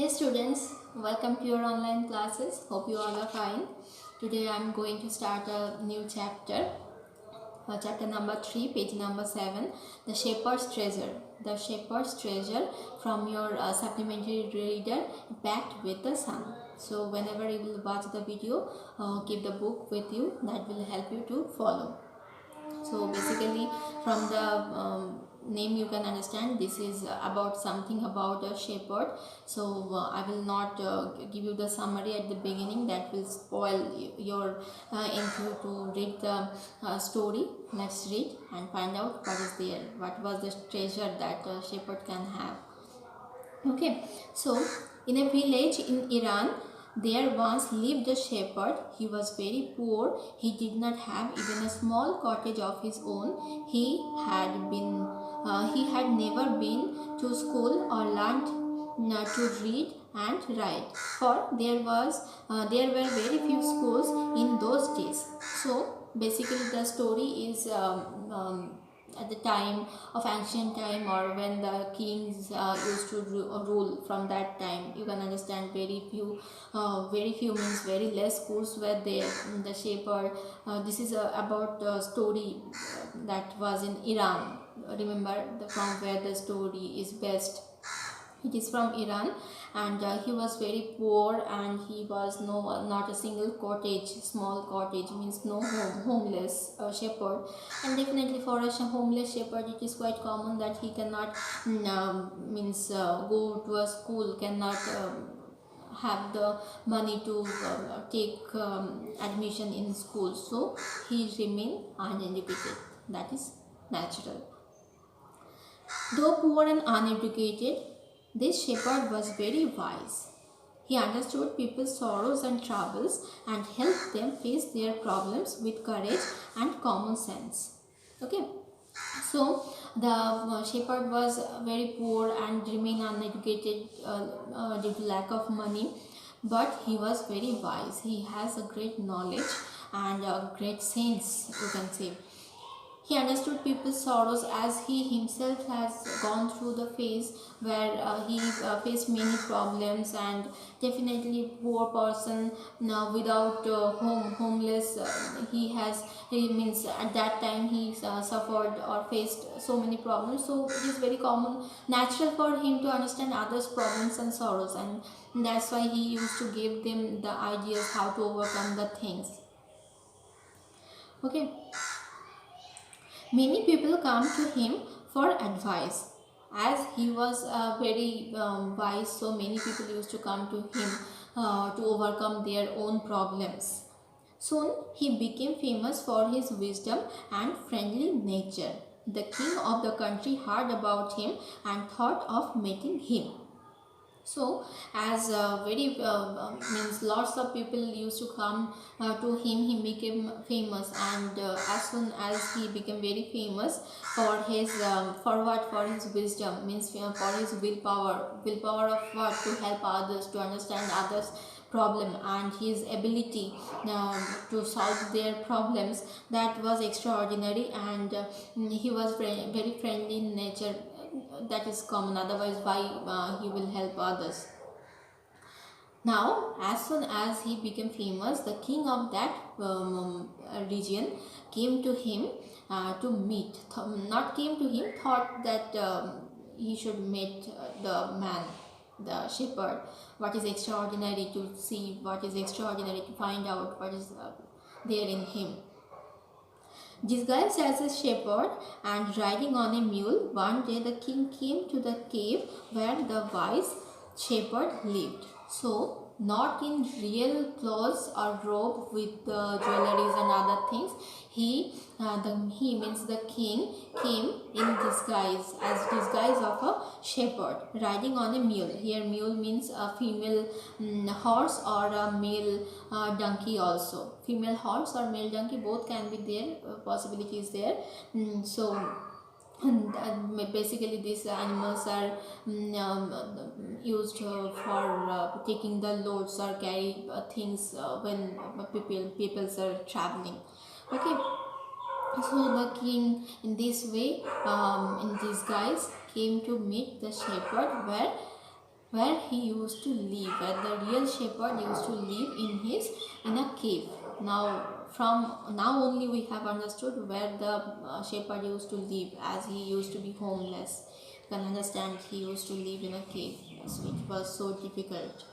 Hey students, welcome to your online classes. Hope you all are fine. Today I am going to start a new chapter. Chapter number 3, page number 7, The Shepherd's Treasure. The Shepherd's Treasure from your supplementary reader, Packed with the Sun. So whenever you will watch the video, keep the book with you. That will help you to follow. So basically from the name you can understand this is about something about a shepherd. So I will not give you the summary at the beginning, that will spoil your entry to read the story. Let's read and find out what is there, what was the treasure that a shepherd can have. Okay, so in a village in Iran, there once lived a shepherd. He was very poor. He did not have even a small cottage of his own. He had never been to school or learned to read and write. For there were very few schools in those days. So basically, the story is. At the time of ancient time, or when the kings used to rule, from that time you can understand very few means very less schools were there. The shepherd, this is about the story that was in Iran. Remember from where the story is based. It is from Iran, and he was very poor, and he was not a single cottage. Small cottage means no homeless shepherd. And definitely for a homeless shepherd, it is quite common that he cannot go to a school, cannot have the money to take admission in school, so he remained uneducated. That is natural. Though poor and uneducated, this shepherd was very wise. He understood people's sorrows and troubles and helped them face their problems with courage and common sense. Okay, so the shepherd was very poor and remained uneducated due to lack of money, but he was very wise. He has a great knowledge and a great sense, you can say. He understood people's sorrows, as he himself has gone through the phase where he faced many problems, and definitely poor person now without homeless. He means at that time he suffered or faced so many problems. So it is very common, natural for him to understand others' problems and sorrows, and that's why he used to give them the ideas how to overcome the things. Okay. Many people come to him for advice. As he was very wise, so many people used to come to him to overcome their own problems. Soon he became famous for his wisdom and friendly nature. The king of the country heard about him and thought of meeting him. So as means lots of people used to come to him, he became famous. And as soon as he became very famous for his for his wisdom, means for his willpower of what, to help others, to understand others problem, and his ability to solve their problems, that was extraordinary. And he was very friendly in nature. That is common, otherwise why he will help others. Now as soon as he became famous, the king of that region came to him to meet. Not came to him, thought that he should meet the man, the shepherd. What is extraordinary to see, what is extraordinary to find out, what is there in him. Disguised as a shepherd and riding on a mule, one day the king came to the cave where the wise shepherd lived. So, not in real clothes or robe with the jewelries and other things, he means the king came in disguise of a shepherd, riding on a mule. Here mule means a female horse or a male donkey also. Female horse or male donkey, both can be there, possibilities there. And basically these animals are used for taking the loads or carry things when people are traveling. Okay, so the king in this way, in disguise, came to meet the shepherd where he used to live, where the real shepherd used to live in a cave. Now from now only we have understood where the shepherd used to live, as he used to be homeless. You can understand he used to live in a cave, so it was so difficult.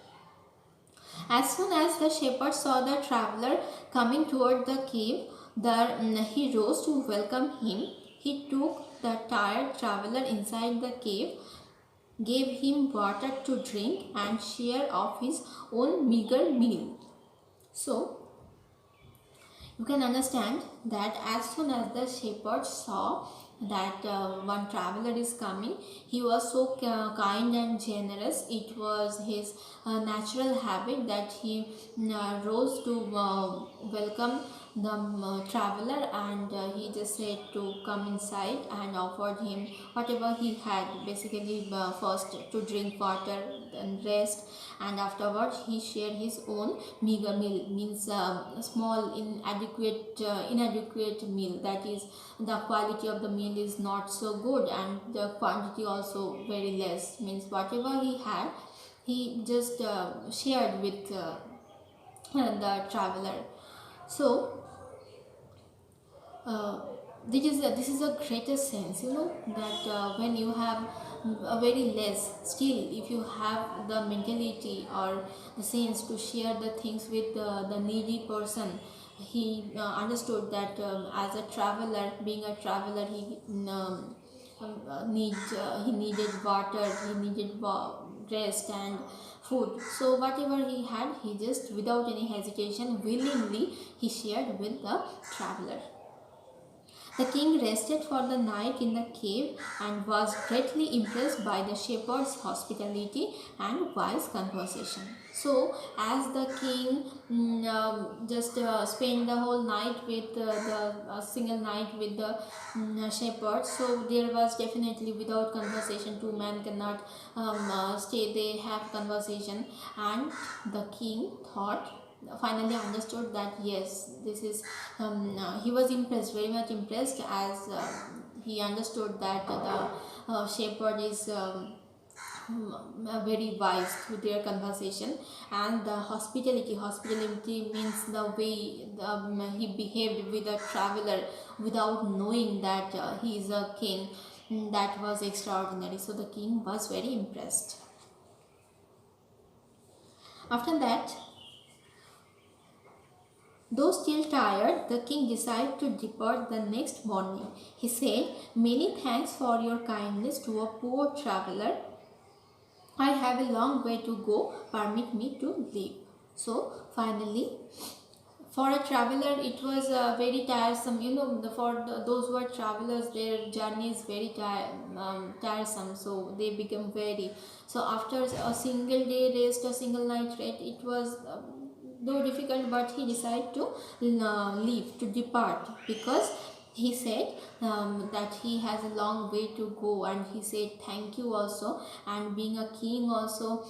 As soon as the shepherd saw the traveler coming toward the cave, he rose to welcome him. He took the tired traveler inside the cave, gave him water to drink, and share of his own meager meal. So, you can understand that as soon as the shepherd saw that one traveler is coming, he was so kind and generous. It was his natural habit that he rose to welcome the traveler, and he just said to come inside and offered him whatever he had, basically first to drink water and rest, and afterwards he shared his own meager meal, means small inadequate meal, that is the quality of the meal is not so good and the quantity also very less, means whatever he had he just shared with the traveler. So uh, this is a greater sense, that when you have a very less, still if you have the mentality or the sense to share the things with the needy person. He understood that as a traveler, being a traveler, he needed water, he needed rest and food. So whatever he had, he just without any hesitation willingly he shared with the traveler. The king rested for the night in the cave and was greatly impressed by the shepherd's hospitality and wise conversation. So, as the king just spent the whole night with the single night with the shepherd, so there was definitely without conversation, two men cannot stay. They have conversation, and the king thought finally understood that yes, this is he was impressed, very much impressed, as he understood that the shepherd is very wise through their conversation. And the hospitality means the way he behaved with a traveler without knowing that he is a king. That was extraordinary, so the king was very impressed. After that, though still tired, the king decided to depart the next morning. He said, "Many thanks for your kindness to a poor traveler. I have a long way to go. Permit me to leave." So, finally, for a traveler, it was very tiresome. Those who are travelers, their journey is very tiresome. So, they become very. So, after a single day rest, a single night rest, it was though difficult, but he decided to leave, to depart, because he said that he has a long way to go, and he said thank you also. And being a king also,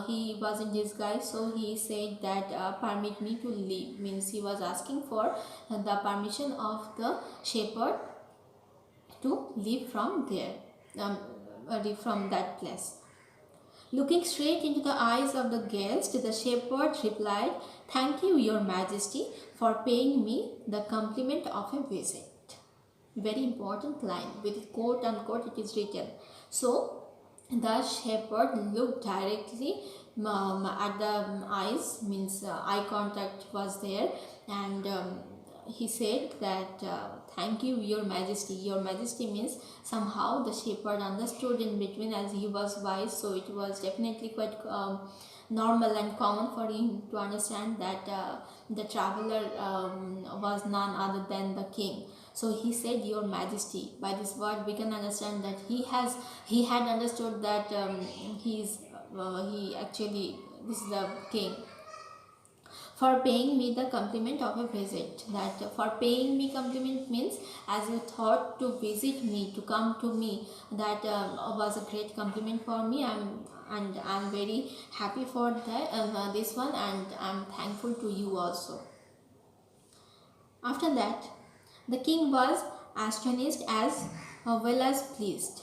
he was in disguise, so he said that permit me to leave, means he was asking for the permission of the shepherd to leave from there, leave from that place. Looking straight into the eyes of the guest, the shepherd replied, "Thank you, Your Majesty, for paying me the compliment of a visit." Very important line, with quote unquote it is written. So, the shepherd looked directly at the eyes, means eye contact was there, and he said that thank you, Your Majesty. Your Majesty means somehow the shepherd understood in between, as he was wise, so it was definitely quite normal and common for him to understand that the traveler was none other than the king. So he said, "Your Majesty." By this word we can understand that he had understood that he actually, this is the king, for paying me the compliment of a visit. That for paying me compliment means, as you thought to visit me, to come to me, that was a great compliment for me. I'm very happy for that, this one, and I'm thankful to you also. After that, the king was astonished as well as pleased.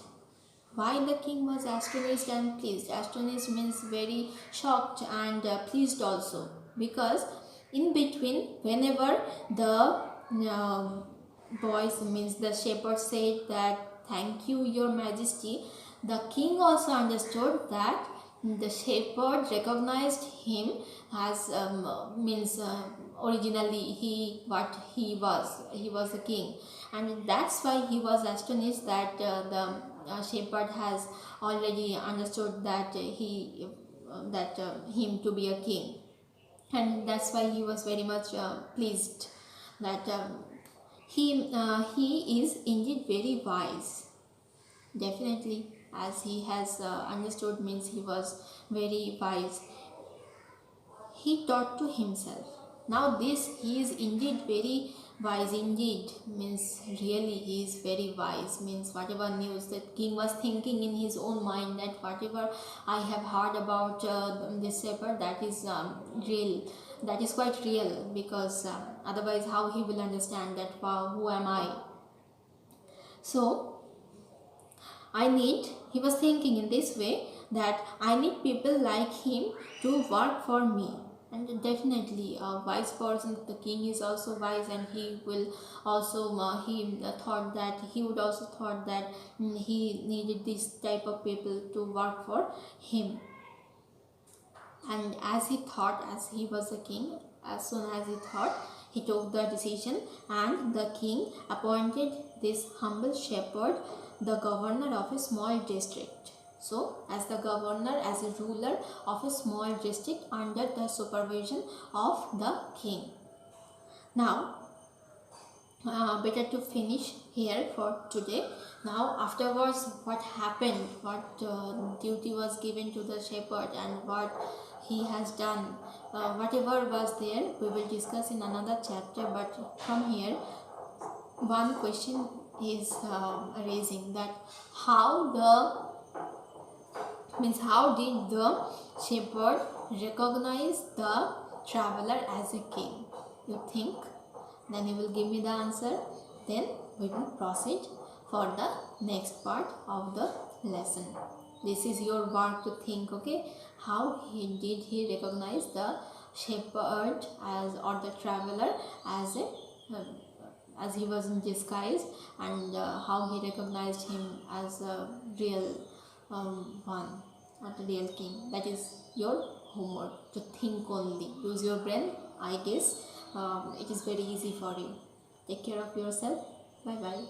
Why the king was astonished and pleased? Astonished means very shocked and pleased also, because in between, whenever the voice means the shepherd said that thank you your majesty, the king also understood that the shepherd recognized him as means originally he was a king, and that's why he was astonished that the shepherd has already understood that him to be a king, and that's why he was very much pleased that he is indeed very wise. Definitely, as he has understood means he was very wise. He thought to himself, now this he is indeed very wise. Indeed means really he is very wise, means whatever news that king was thinking in his own mind, that whatever I have heard about this shepherd, that is real, that is quite real, because otherwise how he will understand that wow, who am I. So he was thinking in this way, that I need people like him to work for me. And definitely a wise person, the king is also wise, and he will also thought that he would also thought that he needed this type of people to work for him. And as he thought, as he was a king, as soon as he thought, he took the decision, and the king appointed this humble shepherd the governor of a small district. So, as the governor, as a ruler of a small district under the supervision of the king. Now, better to finish here for today. Now afterwards, what happened, what duty was given to the shepherd, and what he has done, whatever was there, we will discuss in another chapter. But from here, one question is raising, that how did the shepherd recognize the traveler as a king? You think? Then you will give me the answer. Then we will proceed for the next part of the lesson. This is your work to think, okay? How did he recognize the shepherd as, or the traveler as a as he was in disguise, and how he recognized him as a real one, not a real king. That is your homework, to think only. Use your brain. I guess it is very easy for you. Take care of yourself. Bye bye.